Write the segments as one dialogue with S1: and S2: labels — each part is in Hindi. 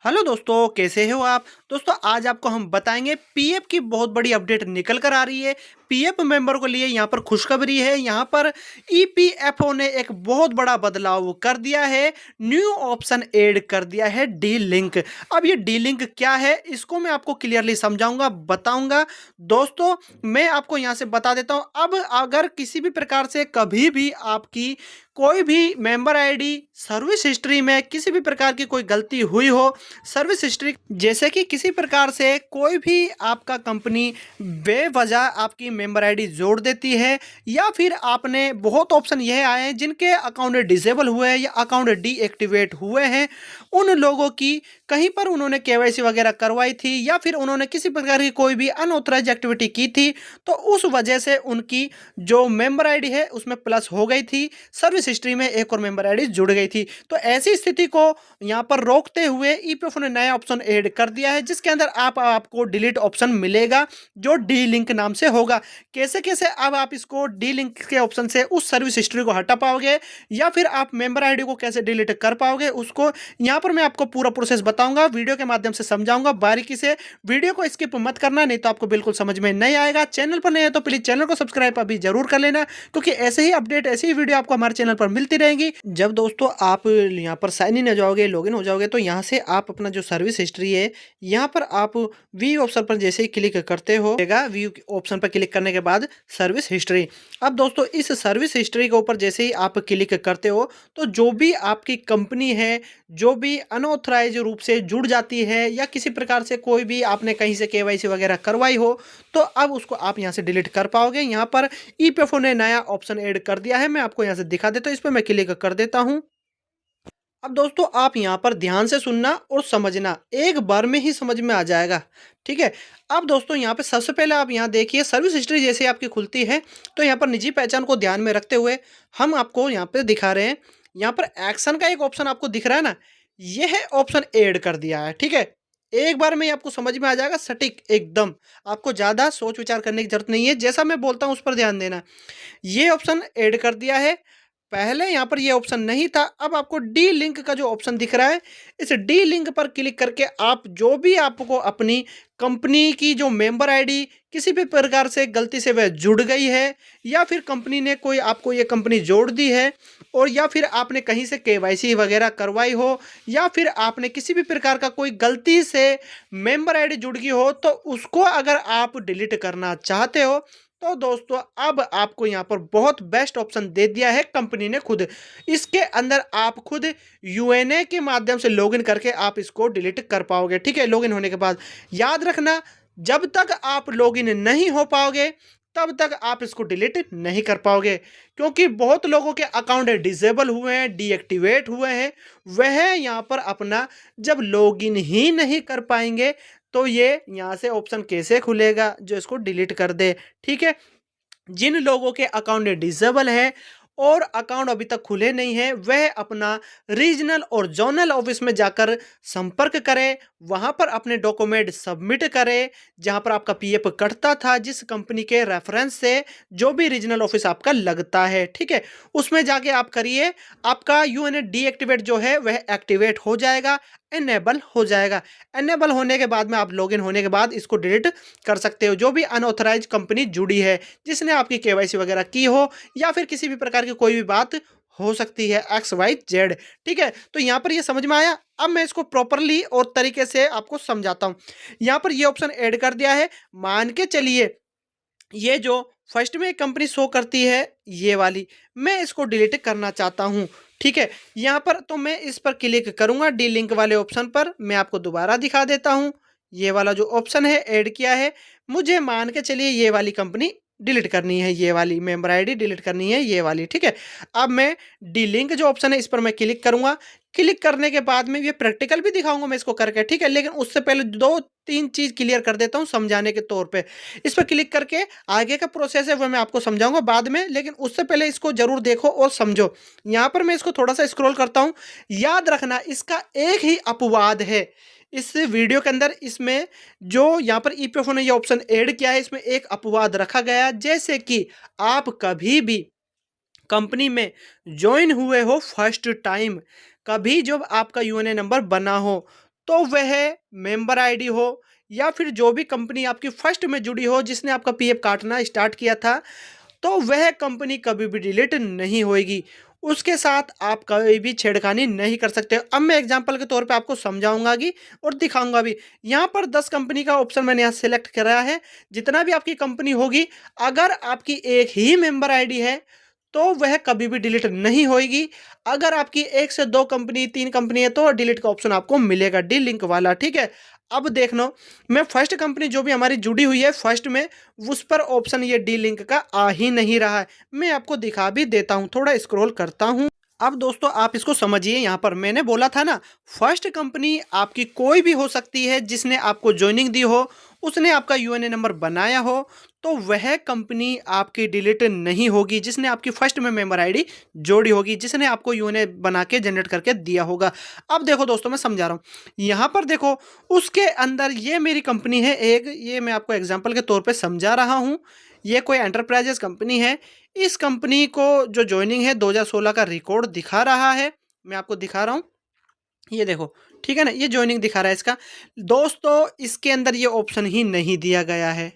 S1: हेलो दोस्तों, कैसे हो आप। दोस्तों आज आपको हम बताएंगे पीएफ की बहुत बड़ी अपडेट निकल कर आ रही है। पीएफ मेंबर को लिए यहाँ पर खुशखबरी है। यहाँ पर ईपीएफओ ने एक बहुत बड़ा बदलाव कर दिया है। न्यू ऑप्शन ऐड कर दिया है, डी लिंक। अब ये डी लिंक क्या है इसको मैं आपको क्लियरली समझाऊंगा, बताऊंगा। दोस्तों मैं आपको यहाँ से बता देता हूँ। अब अगर किसी भी प्रकार से कभी भी आपकी कोई भी मेंबर आईडी सर्विस हिस्ट्री में किसी भी प्रकार की कोई गलती हुई हो, सर्विस हिस्ट्री जैसे कि किसी प्रकार से कोई भी आपका कंपनी बेवजह आपकी मेंबर आईडी जोड़ देती है, या फिर आपने बहुत ऑप्शन यह आए हैं जिनके अकाउंट डिसेबल हुए हैं या अकाउंट डीएक्टिवेट हुए हैं, उन लोगों की कहीं पर उन्होंने केवाईसी वगैरह करवाई थी या फिर उन्होंने किसी प्रकार की कोई भी अनऑथराइज एक्टिविटी की थी, तो उस वजह से उनकी जो मेंबर आईडी है उसमें प्लस हो गई थी, सर्विस हिस्ट्री में एक और मेंबर आईडी जुड़ गई थी। तो ऐसी स्थिति को यहाँ पर रोकते हुए ईपीएफओ ने नया ऑप्शन ऐड कर दिया है, जिसके अंदर आपको डिलीट ऑप्शन मिलेगा जो डी लिंक नाम से होगा। कैसे कैसे अब आप इसको डी लिंक के ऑप्शन से उस सर्विस हिस्ट्री को हटा पाओगे या फिर आप मेंबर आईडी को कैसे डिलीट कर पाओगे, उसको यहाँ पर मैं आपको पूरा प्रोसेस बताऊंगा, वीडियो के माध्यम से समझाऊंगा बारीकी से। वीडियो को स्किप मत करना, नहीं तो आपको बिल्कुल समझ में नहीं आएगा। चैनल पर नहीं है तो प्लीज चैनल को सब्सक्राइब अभी जरूर कर लेना, क्योंकि ऐसे ही अपडेट, ऐसी ही वीडियो आपको हमारे चैनल पर मिलती रहेंगी। जब दोस्तों आप यहाँ पर साइन इन हो जाओगे, लॉगिन हो जाओगे, तो यहाँ से आप अपना जो सर्विस हिस्ट्री है यहाँ पर आप वी ऑप्शन पर जैसे ही क्लिक करते हो, व्यू ऑप्शन पर क्लिक करने के बाद सर्विस हिस्ट्री। अब दोस्तों इस सर्विस हिस्ट्री के ऊपर जैसे ही आप क्लिक करते हो तो जो भी आपकी कंपनी है, जो भी अनऑथराइज रूप से जुड़ जाती है या किसी प्रकार से कोई भी आपने कहीं से केवाईसी वगैरह करवाई हो, तो अब उसको आप यहाँ से डिलीट कर पाओगे। यहाँ पर ईपीएफओ ने नया ऑप्शन ऐड कर दिया है, मैं आपको यहाँ से दिखा देता हूँ। इस पर मैं क्लिक कर देता हूँ। अब दोस्तों आप यहाँ पर ध्यान से सुनना और समझना, एक बार में ही समझ में आ जाएगा, ठीक है। अब दोस्तों यहाँ पे सबसे पहले आप यहाँ देखिए, सर्विस हिस्ट्री जैसे आपकी खुलती है तो यहाँ पर निजी पहचान को ध्यान में रखते हुए हम आपको यहाँ पे दिखा रहे हैं। यहाँ पर एक्शन का एक ऑप्शन आपको दिख रहा है ना, यह ऑप्शन ऐड कर दिया है, ठीक है। एक बार में ही आपको समझ में आ जाएगा, सटीक एकदम, आपको ज़्यादा सोच विचार करने की जरूरत नहीं है, जैसा मैं बोलता हूँ उस पर ध्यान देना। ये ऑप्शन ऐड कर दिया है, पहले यहाँ पर ये ऑप्शन नहीं था। अब आपको डी लिंक का जो ऑप्शन दिख रहा है, इस डी लिंक पर क्लिक करके आप जो भी आपको अपनी कंपनी की जो मेंबर आईडी किसी भी प्रकार से गलती से वह जुड़ गई है, या फिर कंपनी ने कोई आपको ये कंपनी जोड़ दी है, और या फिर आपने कहीं से केवाईसी वगैरह करवाई हो, या फिर आपने किसी भी प्रकार का कोई गलती से मेंबर आईडी जुड़ गई हो, तो उसको अगर आप डिलीट करना चाहते हो तो दोस्तों अब आपको यहाँ पर बहुत बेस्ट ऑप्शन दे दिया है कंपनी ने खुद। इसके अंदर आप खुद यूएनए के माध्यम से लॉगिन करके आप इसको डिलीट कर पाओगे, ठीक है। लॉगिन होने के बाद याद रखना, जब तक आप लॉगिन नहीं हो पाओगे तब तक आप इसको डिलीट नहीं कर पाओगे, क्योंकि बहुत लोगों के अकाउंट डिसेबल हुए हैं, डीएक्टिवेट हुए हैं, वह यहाँ पर अपना जब लॉगिन ही नहीं कर पाएंगे तो ये यहाँ से ऑप्शन कैसे खुलेगा जो इसको डिलीट कर दे, ठीक है। जिन लोगों के अकाउंट डिसेबल है और अकाउंट अभी तक खुले नहीं है, वह अपना रीजनल और जोनल ऑफिस में जाकर संपर्क करें, वहां पर अपने डॉक्यूमेंट सबमिट करें, जहां पर आपका पीएफ कटता था जिस कंपनी के रेफरेंस से, जो भी रीजनल ऑफिस आपका लगता है, ठीक है, उसमें जाके आप करिए। आपका यूएनए डीएक्टिवेट जो है वह एक्टिवेट हो जाएगा, एनेबल हो जाएगा। एनेबल होने के बाद में आप लॉगिन होने के बाद इसको डिलीट कर सकते हो, जो भी अनऑथराइज कंपनी जुड़ी है, जिसने आपकी केवाईसी वगैरह की हो, या फिर किसी भी प्रकार की कोई भी बात हो सकती है XYZ, ठीक है। तो यहाँ पर ये समझ में आया। अब मैं इसको प्रॉपरली और तरीके से आपको समझाता हूँ। यहाँ पर ये ऑप्शन ऐड कर दिया है। मान के चलिए ये जो फर्स्ट में कंपनी शो करती है ये वाली, मैं इसको डिलीट करना चाहता हूँ, ठीक है। यहाँ पर तो मैं इस पर क्लिक करूँगा, डी लिंक वाले ऑप्शन पर। मैं आपको दोबारा दिखा देता हूँ। ये वाला जो ऑप्शन है ऐड किया है, मुझे मान के चलिए ये वाली कंपनी डिलीट करनी है, ये वाली मेंबर आईडी डिलीट करनी है, ये वाली, ठीक है। अब मैं डी लिंक जो ऑप्शन है इस पर मैं क्लिक करूंगा। क्लिक करने के बाद में ये प्रैक्टिकल भी दिखाऊंगा मैं इसको करके, ठीक है। लेकिन उससे पहले दो तीन चीज क्लियर कर देता हूँ समझाने के तौर पे। इस पर क्लिक करके आगे का प्रोसेस है वह मैं आपको समझाऊंगा बाद में, लेकिन उससे पहले इसको जरूर देखो और समझो। यहाँ पर मैं इसको थोड़ा सा स्क्रॉल करता हूँ। याद रखना इसका एक ही अपवाद है इस वीडियो के अंदर, इसमें जो यहाँ पर ईपीएफओ ने ये ऑप्शन ऐड किया है, इसमें एक अपवाद रखा गया है, जैसे कि आप कभी भी कंपनी में ज्वाइन हुए हो फर्स्ट टाइम, कभी जब आपका यूएनए नंबर बना हो, तो वह मेंबर आईडी हो या फिर जो भी कंपनी आपकी फर्स्ट में जुड़ी हो जिसने आपका पीएफ काटना स्टार्ट किया था, तो वह कंपनी कभी भी डिलीट नहीं होएगी। उसके साथ आप कभी भी छेड़खानी नहीं कर सकते। अब मैं एग्जांपल के तौर पे आपको समझाऊंगा भी और दिखाऊंगा भी। यहाँ पर 10 कंपनी का ऑप्शन मैंने यहाँ सेलेक्ट करा है। जितना भी आपकी कंपनी होगी, अगर आपकी एक ही मेंबर आईडी है तो वह कभी भी डिलीट नहीं होएगी। अगर आपकी 1 से 2 कंपनी 3 कंपनी है तो डिलीट का ऑप्शन आपको मिलेगा, डी लिंक वाला, ठीक है। अब देख लो, मैं फर्स्ट कंपनी जो भी हमारी जुड़ी हुई है फर्स्ट में, उस पर ऑप्शन ये डी लिंक का आ ही नहीं रहा है। मैं आपको दिखा भी देता हूँ, थोड़ा स्क्रॉल करता हूँ। अब दोस्तों आप इसको समझिए, यहाँ पर मैंने बोला था ना, फर्स्ट कंपनी आपकी कोई भी हो सकती है जिसने आपको ज्वाइनिंग दी हो, उसने आपका यूएनए नंबर बनाया हो, तो वह कंपनी आपकी डिलीट नहीं होगी जिसने आपकी फर्स्ट में मेंबर आईडी जोड़ी होगी, जिसने आपको यूएनए बना के जनरेट करके दिया होगा। अब देखो दोस्तों, मैं समझा रहा हूँ। यहाँ पर देखो, उसके अंदर ये मेरी कंपनी है एक, ये मैं आपको एग्जाम्पल के तौर पर समझा रहा हूँ। ये कोई एंटरप्राइजेस कंपनी है। इस कंपनी को जो ज्वाइनिंग है 2016 का रिकॉर्ड दिखा रहा है, मैं आपको दिखा रहा हूँ, ये देखो, ठीक है ना, ये ज्वाइनिंग दिखा रहा है इसका। दोस्तों इसके अंदर ये ऑप्शन ही नहीं दिया गया है,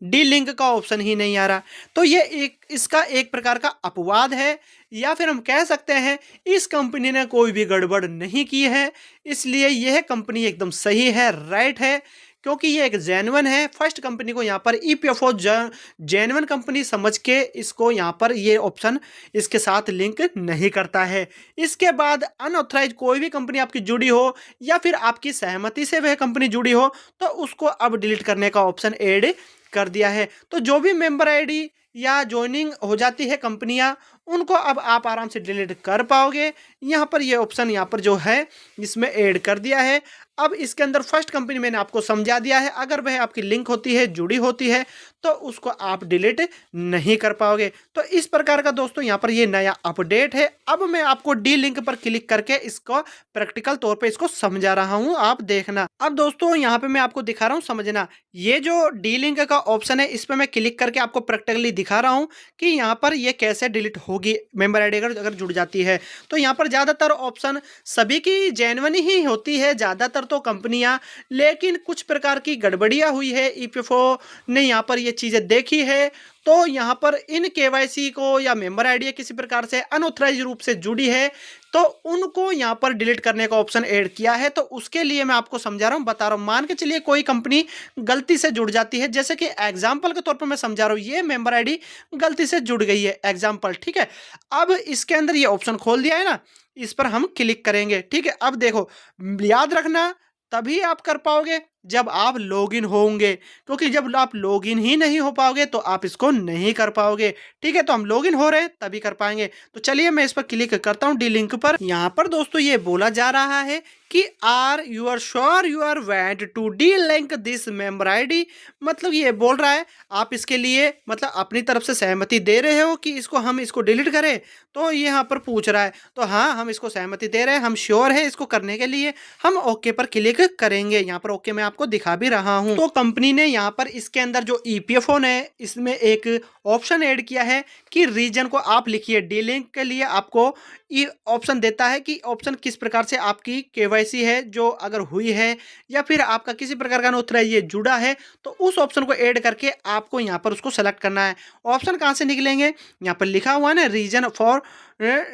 S1: डी लिंक का ऑप्शन ही नहीं आ रहा। तो ये इसका एक प्रकार का अपवाद है, या फिर हम कह सकते हैं इस कंपनी ने कोई भी गड़बड़ नहीं की है, इसलिए यह कंपनी एकदम सही है, राइट है, क्योंकि ये एक जेन्युइन है। फर्स्ट कंपनी को यहाँ पर ईपीएफओ जेन्युइन कंपनी समझ के इसको यहाँ पर ये ऑप्शन इसके साथ लिंक नहीं करता है। इसके बाद अनऑथराइज कोई भी कंपनी आपकी जुड़ी हो या फिर आपकी सहमति से वह कंपनी जुड़ी हो, तो उसको अब डिलीट करने का ऑप्शन ऐड कर दिया है। तो जो भी मेंबर आईडी या ज्वाइनिंग हो जाती है कंपनियां, उनको अब आप आराम से डिलीट कर पाओगे। यहाँ पर ये ऑप्शन यहाँ पर जो है इसमें ऐड कर दिया है। अब इसके अंदर फर्स्ट कंपनी मैंने आपको समझा दिया है, अगर वह आपकी लिंक होती है, जुड़ी होती है, तो उसको आप डिलीट नहीं कर पाओगे। तो इस प्रकार का दोस्तों यहाँ पर ये नया अपडेट है। अब मैं आपको डी लिंक पर क्लिक करके इसको प्रैक्टिकल तौर पे इसको समझा रहा हूँ, आप देखना। अब दोस्तों यहाँ पे मैं आपको दिखा रहा हूँ, समझना। ये जो डी लिंक का ऑप्शन है, इस पर मैं क्लिक करके आपको प्रैक्टिकली दिखा रहा हूँ कि यहाँ पर ये कैसे डिलीट होगी मेंबर आईडी अगर जुड़ जाती है। तो यहाँ पर ज़्यादातर ऑप्शन सभी की जेन्युइन ही होती है, ज़्यादातर तो कंपनियां, लेकिन कुछ प्रकार की गड़बड़ियां हुई है, ईपीएफओ ने यहाँ पर ये चीज़ें देखी है, तो यहाँ पर इन केवाईसी को या मेंबर आईडी किसी प्रकार से अनऑथराइज रूप से जुड़ी है, तो उनको यहाँ पर डिलीट करने का ऑप्शन ऐड किया है। तो उसके लिए मैं आपको समझा रहा हूँ, बता रहा हूँ। मान के चलिए कोई कंपनी गलती से जुड़ जाती है, जैसे कि एग्जाम्पल के तौर पर मैं समझा रहा हूँ, ये मेंबर आईडी गलती से जुड़ गई है, एग्जाम्पल, ठीक है। अब इसके अंदर ये ऑप्शन खोल दिया है ना, इस पर हम क्लिक करेंगे, ठीक है। अब देखो, याद रखना तभी आप कर पाओगे जब आप लॉगिन होंगे, क्योंकि जब आप लॉगिन ही नहीं हो पाओगे तो आप इसको नहीं कर पाओगे, ठीक है। तो हम लॉगिन हो रहे हैं तभी कर पाएंगे। तो चलिए मैं इस पर क्लिक करता हूं, डी लिंक पर। यहाँ पर दोस्तों ये बोला जा रहा है कि are you are sure you are want to delink this member ID, मतलब ये बोल रहा है आप इसके लिए मतलब अपनी तरफ से सहमति दे रहे हो कि इसको डिलीट करें। तो ये यहाँ पर पूछ रहा है, तो हाँ हम इसको सहमति दे रहे हैं, हम श्योर है इसको करने के लिए, हम ओके पर क्लिक करेंगे। यहाँ पर ओके मैं आपको दिखा भी रहा हूं। तो कंपनी ने यहाँ पर इसके अंदर जो ईपीएफओ ने इसमें एक ऑप्शन ऐड किया है कि रीजन को आप लिखिए। डी लिंक के लिए आपको ये ऑप्शन देता है कि ऑप्शन किस प्रकार से आपकी केवाईसी है जो अगर हुई है, या फिर आपका किसी प्रकार का अनऑथराइज ये जुड़ा है, तो उस ऑप्शन को ऐड करके आपको यहाँ पर उसको सेलेक्ट करना है। ऑप्शन कहाँ से निकलेंगे, यहाँ पर लिखा हुआ है ना, रीजन फॉर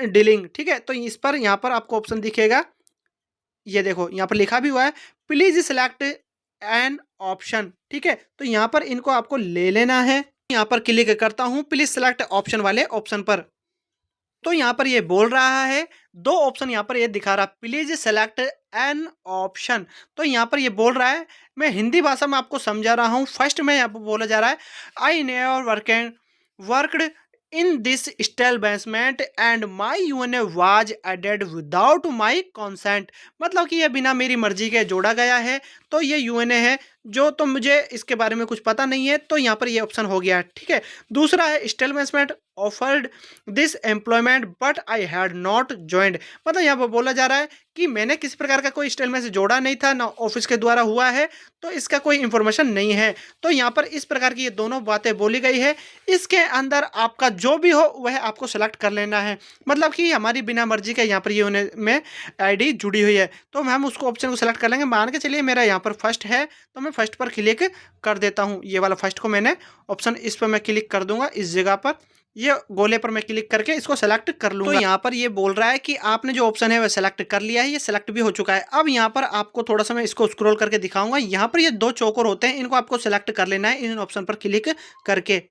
S1: डीलिंग, ठीक है। तो इस पर यहाँ पर आपको ऑप्शन दिखेगा, ये देखो यहाँ पर लिखा भी हुआ है, प्लीज सिलेक्ट एन ऑप्शन, ठीक है। तो यहाँ पर इनको आपको ले लेना है। यहाँ पर क्लिक करता हूँ प्लीज सिलेक्ट ऑप्शन वाले ऑप्शन पर। तो यहाँ पर ये बोल रहा है, दो ऑप्शन यहाँ पर ये दिखा रहा है, प्लीज सेलेक्ट एन ऑप्शन। तो यहाँ पर ये बोल रहा है, मैं हिंदी भाषा में आपको समझा रहा हूँ। फर्स्ट में यहाँ पर बोला जा रहा है, I never worked in this establishment and my UNA was added without my consent, मतलब कि ये बिना मेरी मर्जी के जोड़ा गया है, तो ये यूएनए है जो, तो मुझे इसके बारे में कुछ पता नहीं है, तो यहाँ पर ये ऑप्शन हो गया, ठीक है। दूसरा है establishment offered this employment but I had not joined. मतलब यहाँ पर बोला जा रहा है कि मैंने किसी प्रकार का कोई स्टाइल मैसेज जोड़ा नहीं था, ना ऑफिस के द्वारा हुआ है, तो इसका कोई इन्फॉर्मेशन नहीं है। तो यहाँ पर इस प्रकार की ये दोनों बातें बोली गई है। इसके अंदर आपका जो भी हो वह आपको सेलेक्ट कर लेना है। मतलब कि हमारी बिना मर्जी के यहाँ पर ये होने में आईडी जुड़ी हुई है, तो हम उसको ऑप्शन को सेलेक्ट कर लेंगे। मान के चलिए मेरा यहाँ पर फर्स्ट है, तो मैं फर्स्ट पर क्लिक कर देता हूँ। ये वाला फर्स्ट को मैंने ऑप्शन, इस पर मैं क्लिक कर दूंगा। इस जगह पर ये गोले पर मैं क्लिक करके इसको सेलेक्ट कर लूंगा। तो यहाँ पर ये बोल रहा है कि आपने जो ऑप्शन है वह सेलेक्ट कर लिया है, ये सेलेक्ट भी हो चुका है। अब यहाँ पर आपको थोड़ा सा मैं इसको स्क्रॉल करके दिखाऊंगा। यहाँ पर ये दो चौकोर होते हैं, इनको आपको सेलेक्ट कर लेना है इन ऑप्शन पर क्लिक करके।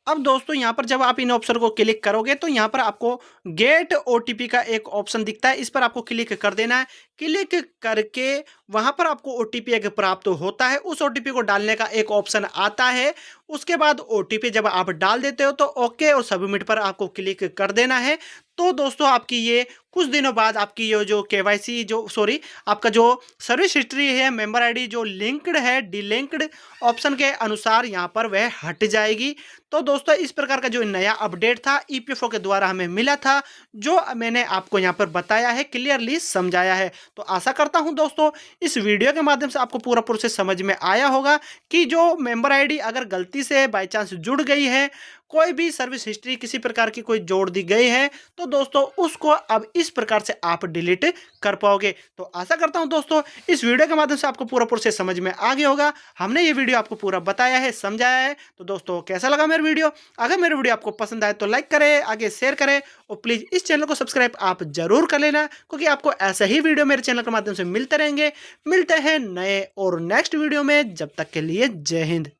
S1: अब दोस्तों यहाँ पर जब आप इन ऑप्शन को क्लिक करोगे तो यहाँ पर आपको गेट ओटीपी का एक ऑप्शन दिखता है, इस पर आपको क्लिक कर देना है। क्लिक करके वहां पर आपको ओटीपी एक प्राप्त होता है, उस ओटीपी को डालने का एक ऑप्शन आता है। उसके बाद ओटीपी जब आप डाल देते हो तो ओके और सबमिट पर आपको क्लिक कर देना है। तो दोस्तों आपकी ये कुछ दिनों बाद आपकी ये जो केवाईसी जो सॉरी आपका जो सर्विस हिस्ट्री है, मेंबर आईडी जो लिंक्ड है डीलिंक्ड ऑप्शन के अनुसार यहाँ पर वह हट जाएगी। तो दोस्तों इस प्रकार का जो नया अपडेट था ईपीएफओ के द्वारा हमें मिला था, जो मैंने आपको यहाँ पर बताया है, क्लियरली समझाया है। तो आशा करता हूँ दोस्तों इस वीडियो के माध्यम से आपको पूरा प्रोसेस समझ में आया होगा कि जो मेंबर आईडी अगर गलती से बाय चांस जुड़ गई है, कोई भी सर्विस हिस्ट्री किसी प्रकार की कोई जोड़ दी गई है, तो दोस्तों उसको अब इस प्रकार से आप डिलीट कर पाओगे। तो आशा करता हूं दोस्तों इस वीडियो के माध्यम से आपको पूरा प्रोसेस समझ में आ गया होगा। हमने ये वीडियो आपको पूरा बताया है, समझाया है। तो दोस्तों कैसा लगा मेरा वीडियो? अगर मेरा वीडियो आपको पसंद आए तो लाइक करें, आगे शेयर करें और प्लीज इस चैनल को सब्सक्राइब आप जरूर कर लेना, क्योंकि आपको ऐसे ही वीडियो मेरे चैनल के माध्यम से मिलते रहेंगे। मिलते हैं नए और नेक्स्ट वीडियो में, जब तक के लिए जय हिंद।